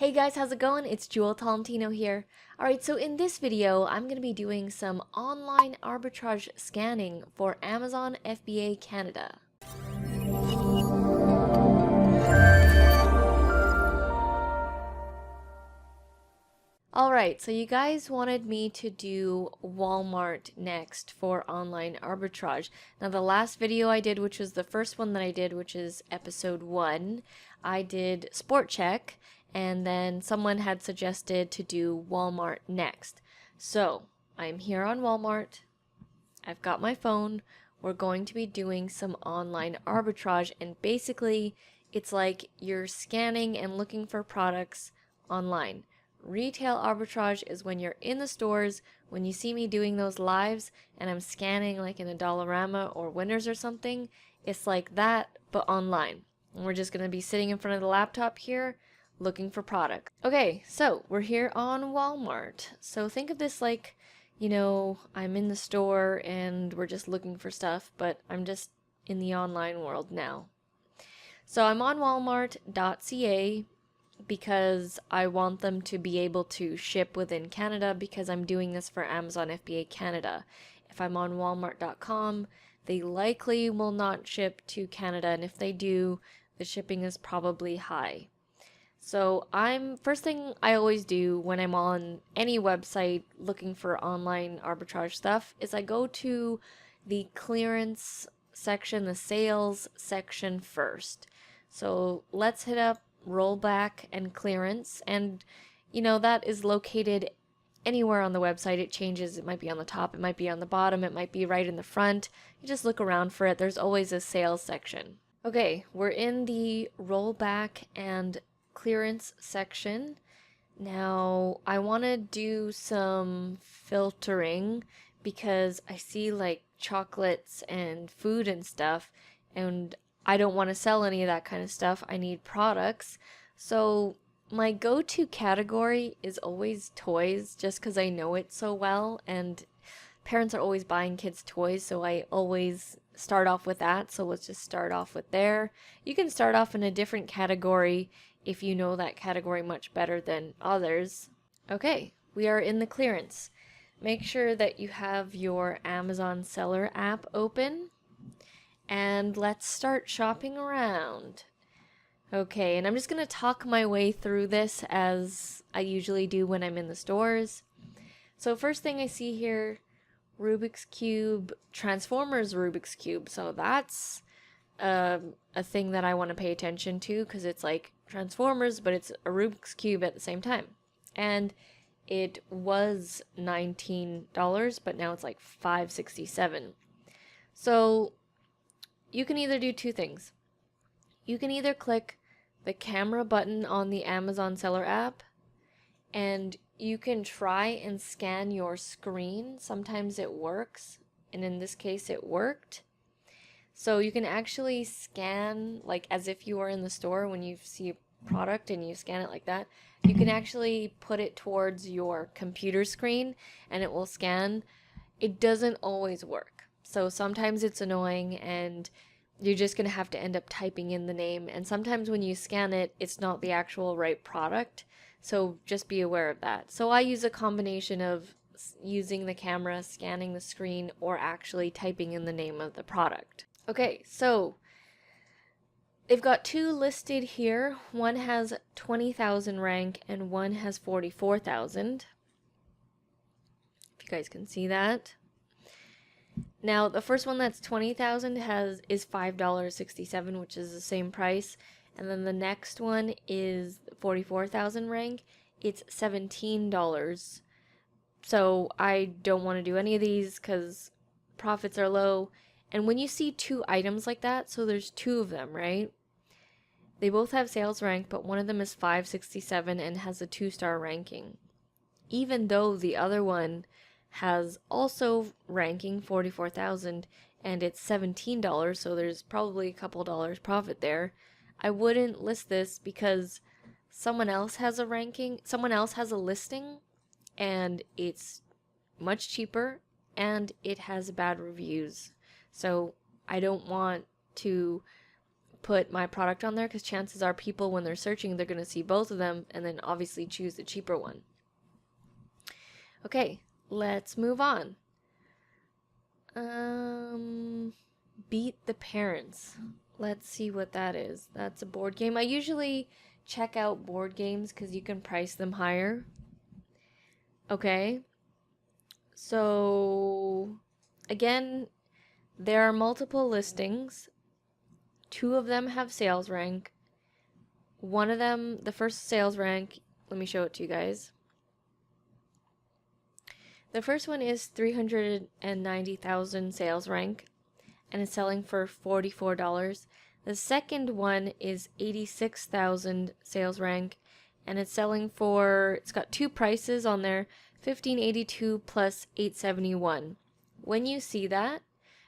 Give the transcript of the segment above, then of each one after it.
Hey guys, how's it going? It's Jewel Tolentino here. Alright, so in this video, I'm going to be doing some online arbitrage scanning for Amazon FBA Canada. Alright, so you guys wanted me to do Walmart next for online arbitrage. Now the last video I did, which was the first one that I did, which is episode 1, I did Sport Check, and then someone had suggested to do Walmart next. So I'm here on Walmart, I've got my phone, we're going to be doing some online arbitrage, and basically it's like you're scanning and looking for products online. Retail arbitrage is when you're in the stores, when you see me doing those lives and I'm scanning like in a Dollarama or Winners or something, it's like that but online. And we're just going to be sitting in front of the laptop here looking for product. Okay, so we're here on Walmart. So think of this like, I'm in the store and we're just looking for stuff, but I'm just in the online world now. So I'm on walmart.ca because I want them to be able to ship within Canada because I'm doing this for Amazon FBA Canada. If I'm on walmart.com, they likely will not ship to Canada, and if they do, the shipping is probably high. So first thing I always do when I'm on any website looking for online arbitrage stuff is I go to the clearance section, the sales section first. So let's hit up rollback and clearance, and that is located anywhere on the website. It changes. It might be on the top, it might be on the bottom, it might be right in the front. You just look around for it. There's always a sales section. Okay, we're in the rollback and clearance section. Now I want to do some filtering because I see like chocolates and food and stuff, and I don't want to sell any of that kind of stuff. I need products. So my go-to category is always toys, just because I know it so well, and parents are always buying kids toys, so I always start off with that. So let's just start off with there. You can start off in a different category if you know that category much better than others. Okay, we are in the clearance. Make sure that you have your Amazon seller app open. And let's start shopping around. Okay, and I'm just going to talk my way through this as I usually do when I'm in the stores. So first thing I see here, Rubik's Cube, Transformers Rubik's Cube. So that's a thing that I want to pay attention to because it's like Transformers, but it's a Rubik's Cube at the same time. And it was $19, but now it's like $5.67. So you can either do two things. You can either click the camera button on the Amazon seller app and you can try and scan your screen. Sometimes it works, and in this case it worked. So you can actually scan like as if you were in the store when you see a product and you scan it like that. You can actually put it towards your computer screen and it will scan. It doesn't always work. So sometimes it's annoying and you're just going to have to end up typing in the name. And sometimes when you scan it, it's not the actual right product. So just be aware of that. So I use a combination of using the camera, scanning the screen, or actually typing in the name of the product. Okay, so they've got two listed here. One has 20,000 rank and one has 44,000. If you guys can see that. Now, the first one that's 20,000 is $5.67, which is the same price. And then the next one is 44,000 rank. It's $17. So I don't want to do any of these because profits are low. And when you see two items like that, so there's two of them, right? They both have sales rank, but one of them is $5.67 and has a 2-star ranking. Even though the other one has also ranking 44,000 and it's $17, so there's probably a couple dollars profit there. I wouldn't list this because someone else has a ranking, someone else has a listing, and it's much cheaper and it has bad reviews. So I don't want to put my product on there because chances are people, when they're searching, they're going to see both of them and then obviously choose the cheaper one. Okay, let's move on. Beat the Parents. Let's see what that is. That's a board game. I usually check out board games because you can price them higher. Okay. So, again, there are multiple listings. 2 of them have sales rank. One of them, the first sales rank, let me show it to you guys. The first one is 390,000 sales rank, and it's selling for $44. The second one is 86,000 sales rank, and it's selling for, it's got 2 prices on there, $1,582 plus $871. When you see that,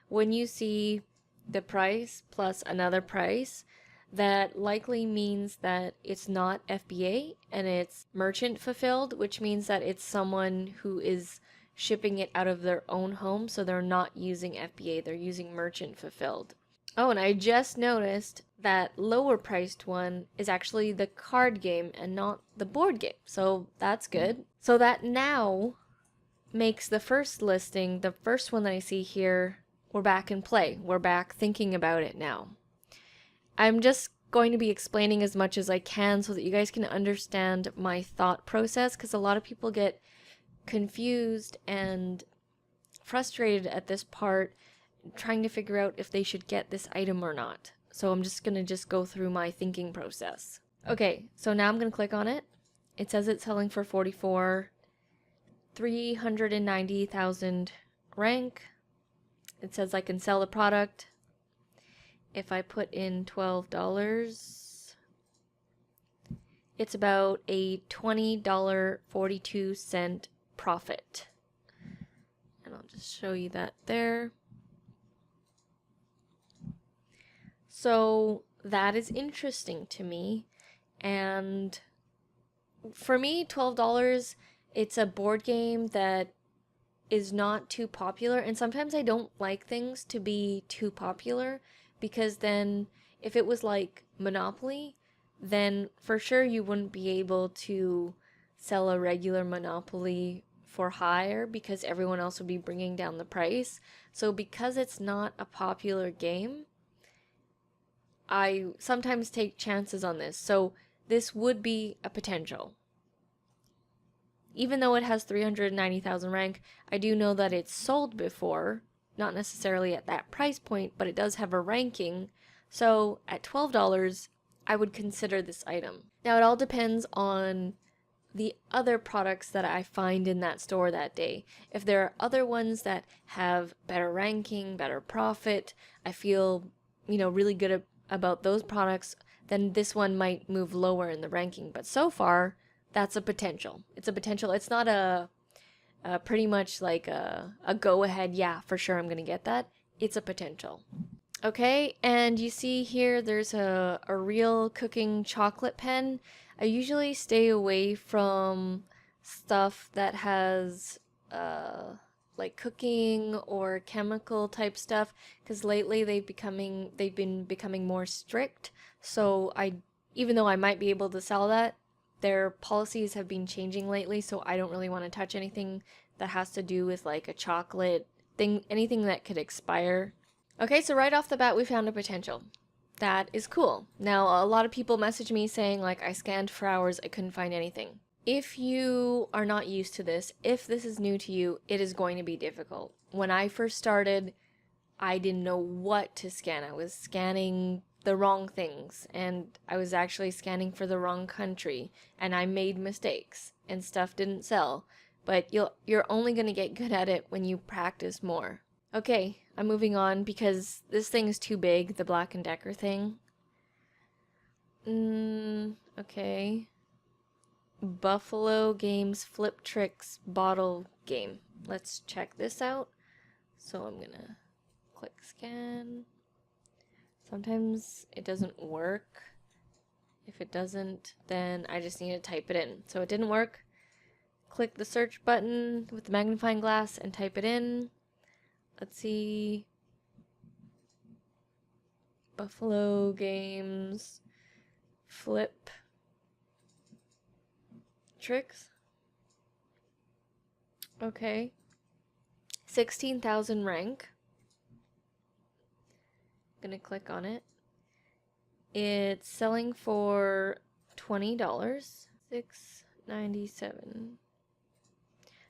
when you see the price plus another price, that likely means that it's not FBA and it's merchant fulfilled, which means that it's someone who is shipping it out of their own home, so they're not using FBA, they're using merchant fulfilled. Oh, and I just noticed that lower priced one is actually the card game and not the board game, so that's good. So that now makes the first listing, the first one that I see here, we're back in play. We're back thinking about it now. I'm just going to be explaining as much as I can so that you guys can understand my thought process, because a lot of people get confused and frustrated at this part, trying to figure out if they should get this item or not. So I'm just going to go through my thinking process. Okay, so now I'm going to click on it. It says it's selling for $44, 390,000 rank. It says I can sell the product. If I put in $12, it's about a $20.42 profit. And I'll just show you that there. So that is interesting to me. And for me, $12, it's a board game that is not too popular. And sometimes I don't like things to be too popular, because then if it was like Monopoly, then for sure you wouldn't be able to sell a regular Monopoly for higher because everyone else would be bringing down the price. So because it's not a popular game, I sometimes take chances on this. So this would be a potential. Even though it has 390,000 rank, I do know that it's sold before, not necessarily at that price point, but it does have a ranking. So at $12, I would consider this item. Now it all depends on the other products that I find in that store that day. If there are other ones that have better ranking, better profit, I feel, really good about those products, then this one might move lower in the ranking. But so far, that's a potential. It's a potential. It's not a pretty much like a go ahead, yeah, for sure I'm gonna get that. It's a potential. Okay, and you see here there's a real cooking chocolate pen. I usually stay away from stuff that has like cooking or chemical type stuff, because lately they've been becoming more strict. So even though I might be able to sell that, their policies have been changing lately, so I don't really want to touch anything that has to do with like a chocolate thing, anything that could expire. Okay, so right off the bat we found a potential. That is cool. Now a lot of people message me saying like, I scanned for hours, I couldn't find anything. If you are not used to this, if this is new to you, it is going to be difficult. When I first started, I didn't know what to scan. I was scanning the wrong things, and I was actually scanning for the wrong country, and I made mistakes and stuff didn't sell. But you're only going to get good at it when you practice more. Okay, I'm moving on because this thing is too big, the Black & Decker thing. Okay. Buffalo Games Flip Tricks bottle game. Let's check this out. So I'm gonna click scan. Sometimes it doesn't work. If it doesn't, then I just need to type it in. So it didn't work. Click the search button with the magnifying glass and type it in. Let's see. Buffalo Games. Flip. Tricks. Okay. 16,000 rank. Gonna click on it. It's selling for $20. $6.97.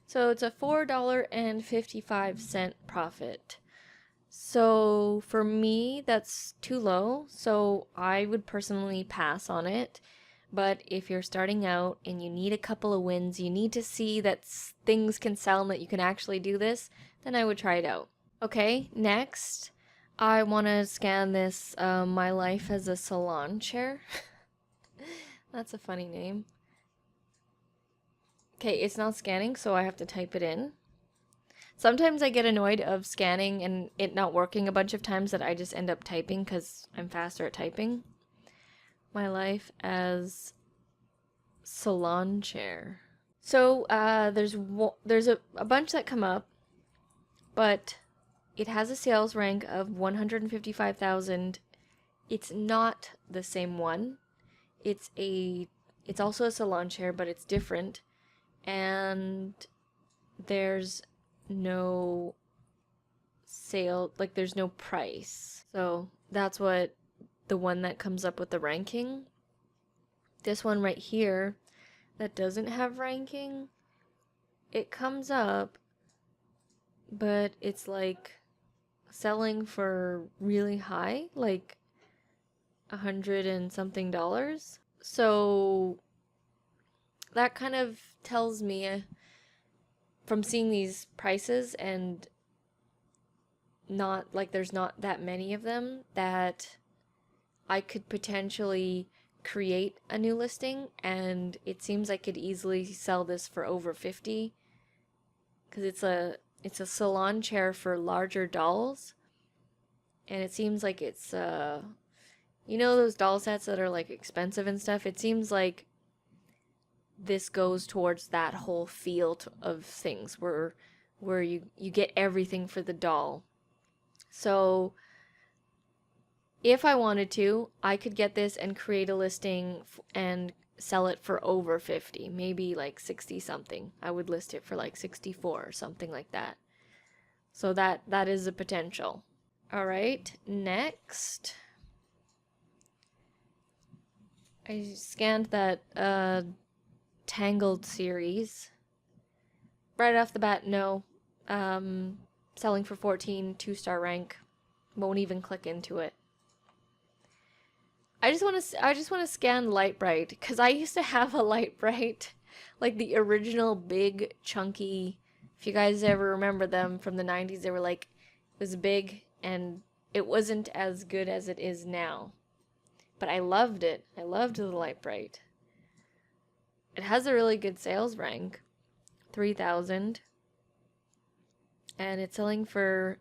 So it's a $4.55 profit. So for me, that's too low. So I would personally pass on it. But if you're starting out and you need a couple of wins, you need to see that things can sell and that you can actually do this, then I would try it out. Okay, next, I want to scan this My Life as a Salon Chair. That's a funny name. Okay, it's not scanning, so I have to type it in. Sometimes I get annoyed of scanning and it not working a bunch of times that I just end up typing because I'm faster at typing. My Life as Salon Chair. So there's a bunch that come up, but it has a sales rank of 155,000. It's not the same one. It's also a salon chair, but it's different, and there's no sale, like there's no price. So that's what the one that comes up with the ranking. This one right here that doesn't have ranking, it comes up, but it's like selling for really high, like $100 and something. So that kind of tells me from seeing these prices and not like there's not that many of them that I could potentially create a new listing, and it seems I could easily sell this for over 50 because it's a salon chair for larger dolls, and it seems like it's you know those doll sets that are like expensive and stuff. It seems like this goes towards that whole field of things where you get everything for the doll. So if I wanted to, I could get this and create a listing and sell it for over 50, maybe like 60 something. I would list it for like 64 or something like that. So that is a potential. All right, next. I scanned that Tangled series. Right off the bat, no. Selling for 14, 2-star rank. Won't even click into it. I just want to scan Light Bright because I used to have a Light Bright, like the original big chunky. If you guys ever remember them from the 90s, they were like, it was big and it wasn't as good as it is now. But I loved it. I loved the Light Bright. It has a really good sales rank, 3,000, and it's selling for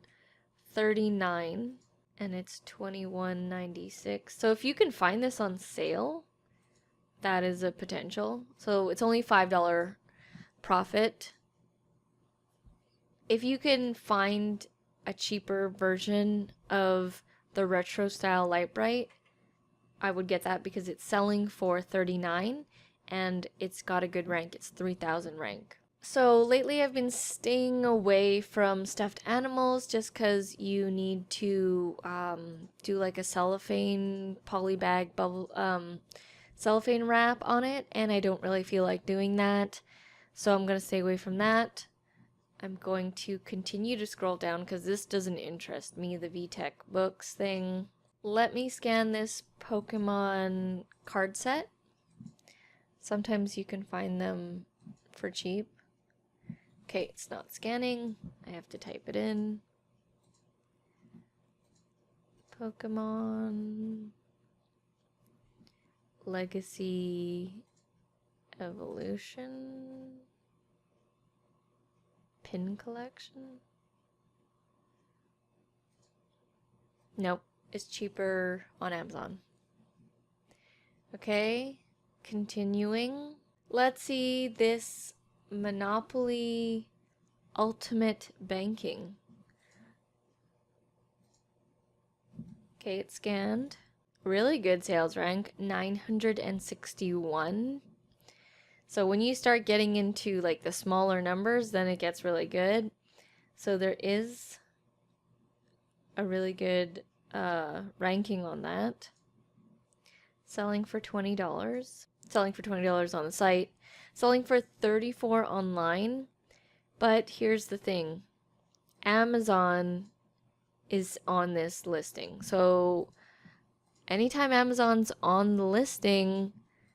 39. And it's $21.96. So if you can find this on sale, that is a potential. So it's only $5 profit. If you can find a cheaper version of the retro style Light Bright, I would get that because it's selling for 39 and it's got a good rank. It's 3,000 rank. So lately I've been staying away from stuffed animals just because you need to do like a cellophane polybag bubble cellophane wrap on it, and I don't really feel like doing that. So I'm going to stay away from that. I'm going to continue to scroll down because this doesn't interest me, the VTech books thing. Let me scan this Pokemon card set. Sometimes you can find them for cheap. Okay, it's not scanning. I have to type it in. Pokemon Legacy Evolution Pin Collection. Nope, it's cheaper on Amazon. Okay, continuing. Let's see this Monopoly Ultimate Banking. Okay, it's scanned. Really good sales rank, 961. So when you start getting into like the smaller numbers, then it gets really good. So there is a really good ranking on that. Selling for $20. Selling for $20 on the site. Selling for $34 online. But here's the thing. Amazon is on this listing. So anytime Amazon's on the listing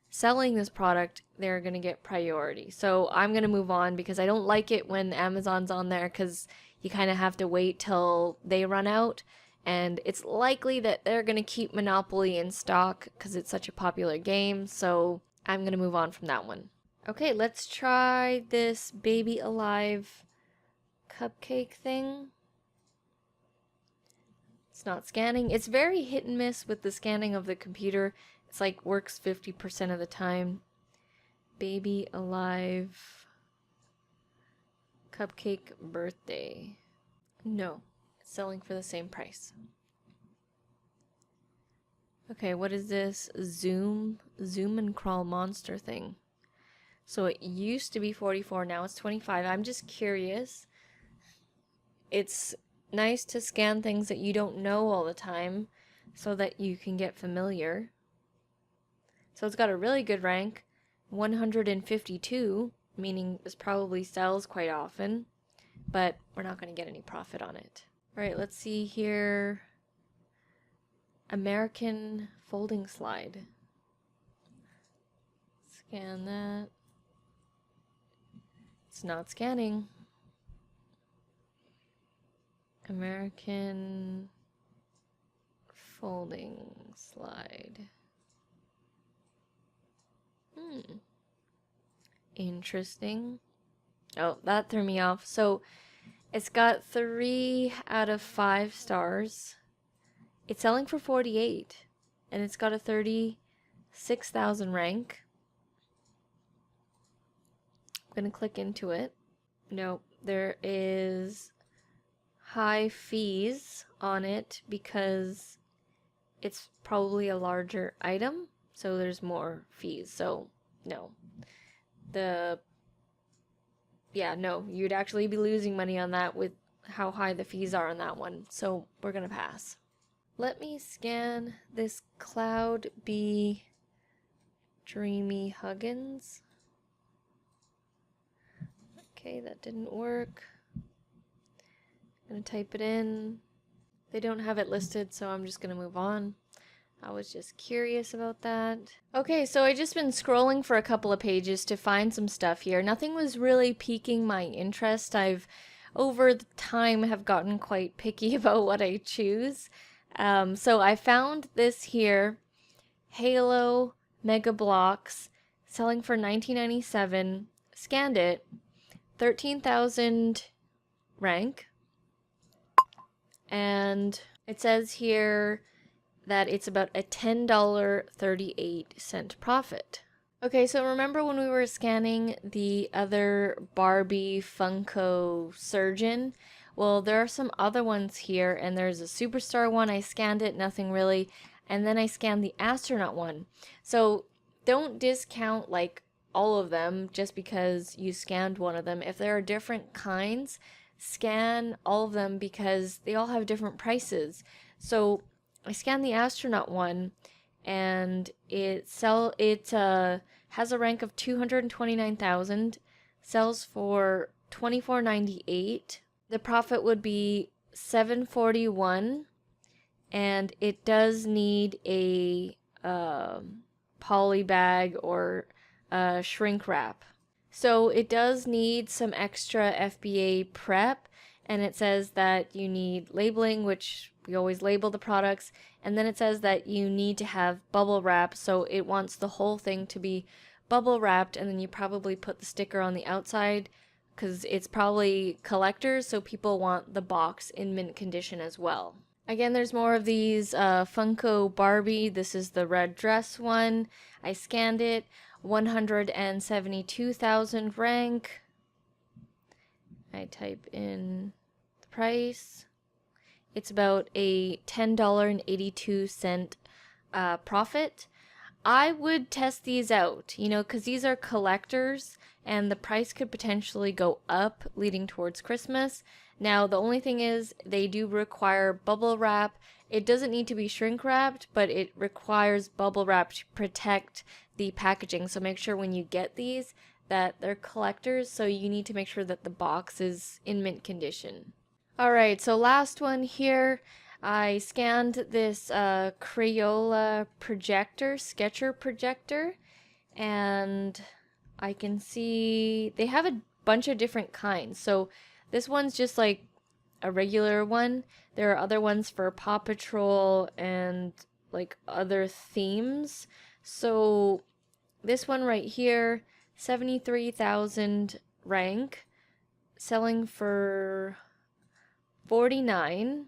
selling this product, they're going to get priority. So I'm going to move on because I don't like it when Amazon's on there because you kind of have to wait till they run out. And it's likely that they're going to keep Monopoly in stock because it's such a popular game. So I'm going to move on from that one. Okay, let's try this Baby Alive cupcake thing. It's not scanning. It's very hit and miss with the scanning of the computer. It's like works 50% of the time. Baby Alive cupcake birthday. No, it's selling for the same price. Okay, what is this zoom and crawl monster thing? So it used to be 44, now it's 25. I'm just curious. It's nice to scan things that you don't know all the time so that you can get familiar. So it's got a really good rank, 152, meaning this probably sells quite often, but we're not going to get any profit on it. All right, let's see here. American folding slide. Scan that. It's not scanning. American folding slide. Interesting. Oh, that threw me off. So it's got 3 out of 5 stars. It's selling for 48 and it's got a 36,000 rank. I'm gonna click into it. Nope, there is high fees on it because it's probably a larger item, so there's more fees. So no, no, you'd actually be losing money on that with how high the fees are on that one, so we're gonna pass. Let me scan this Cloud Bee Dreamy Huggins. Okay, that didn't work. I'm gonna type it in. They don't have it listed, so I'm just gonna move on. I was just curious about that. Okay, so I just been scrolling for a couple of pages to find some stuff here. Nothing was really piquing my interest. I've, over the time, have gotten quite picky about what I choose. So I found this here, Halo Mega Blocks, selling for $19.97. Scanned it, 13,000 rank. And it says here that it's about a $10.38 profit. Okay, so remember when we were scanning the other Barbie Funko Surgeon? Well, there are some other ones here, and there's a Superstar one. I scanned it, nothing really. And then I scanned the Astronaut one. So don't discount like all of them just because you scanned one of them. If there are different kinds, scan all of them because they all have different prices. So I scanned the Astronaut one, and it has a rank of 229,000, sells for $24.98. The profit would be $741, and it does need a poly bag or shrink wrap. So it does need some extra FBA prep, and it says that you need labeling, which we always label the products, and then it says that you need to have bubble wrap, so it wants the whole thing to be bubble wrapped, and then you probably put the sticker on the outside because it's probably collectors, so people want the box in mint condition as well. Again, there's more of these Funko Barbie. This is the red dress one. I scanned it, 172,000 rank. I type in the price. It's about a $10.82 profit. I would test these out, you know, because these are collectors and the price could potentially go up leading towards Christmas. Now, the only thing is they do require bubble wrap. It doesn't need to be shrink wrapped, but it requires bubble wrap to protect the packaging. So make sure when you get these that they're collectors, so you need to make sure that the box is in mint condition. Alright, so last one here. I scanned this Crayola projector, Sketcher projector, and I can see they have a bunch of different kinds. So this one's just like a regular one. There are other ones for Paw Patrol and like other themes. So this one right here, 73,000 rank, selling for 49.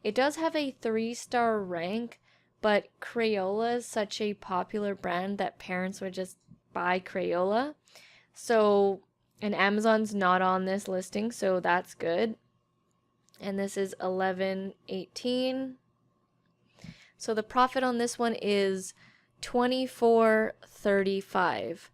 It does have a 3-star rank, but Crayola is such a popular brand that parents would just buy Crayola. So, and Amazon's not on this listing, so that's good. And this is 11.18. So the profit on this one is 24.35.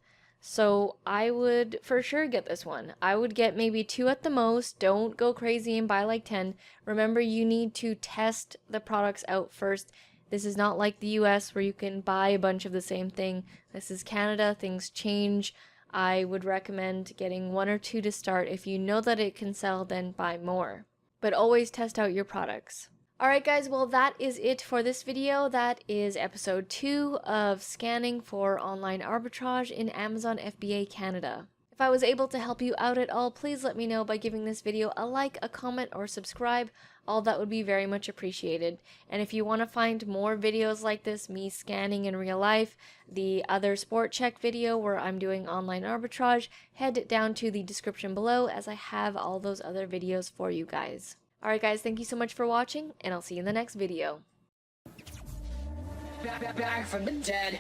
So I would for sure get this one. I would get maybe 2 at the most. Don't go crazy and buy like 10. Remember, you need to test the products out first. This is not like the US where you can buy a bunch of the same thing. This is Canada. Things change. I would recommend getting 1 or 2 to start. If you know that it can sell, then buy more. But always test out your products. Alright guys, well that is it for this video. That is episode 2 of scanning for online arbitrage in Amazon FBA Canada. If I was able to help you out at all, please let me know by giving this video a like, a comment, or subscribe. All that would be very much appreciated. And if you want to find more videos like this, me scanning in real life, the other sport check video where I'm doing online arbitrage, head down to the description below as I have all those other videos for you guys. Alright guys, thank you so much for watching, and I'll see you in the next video. Back from the dead.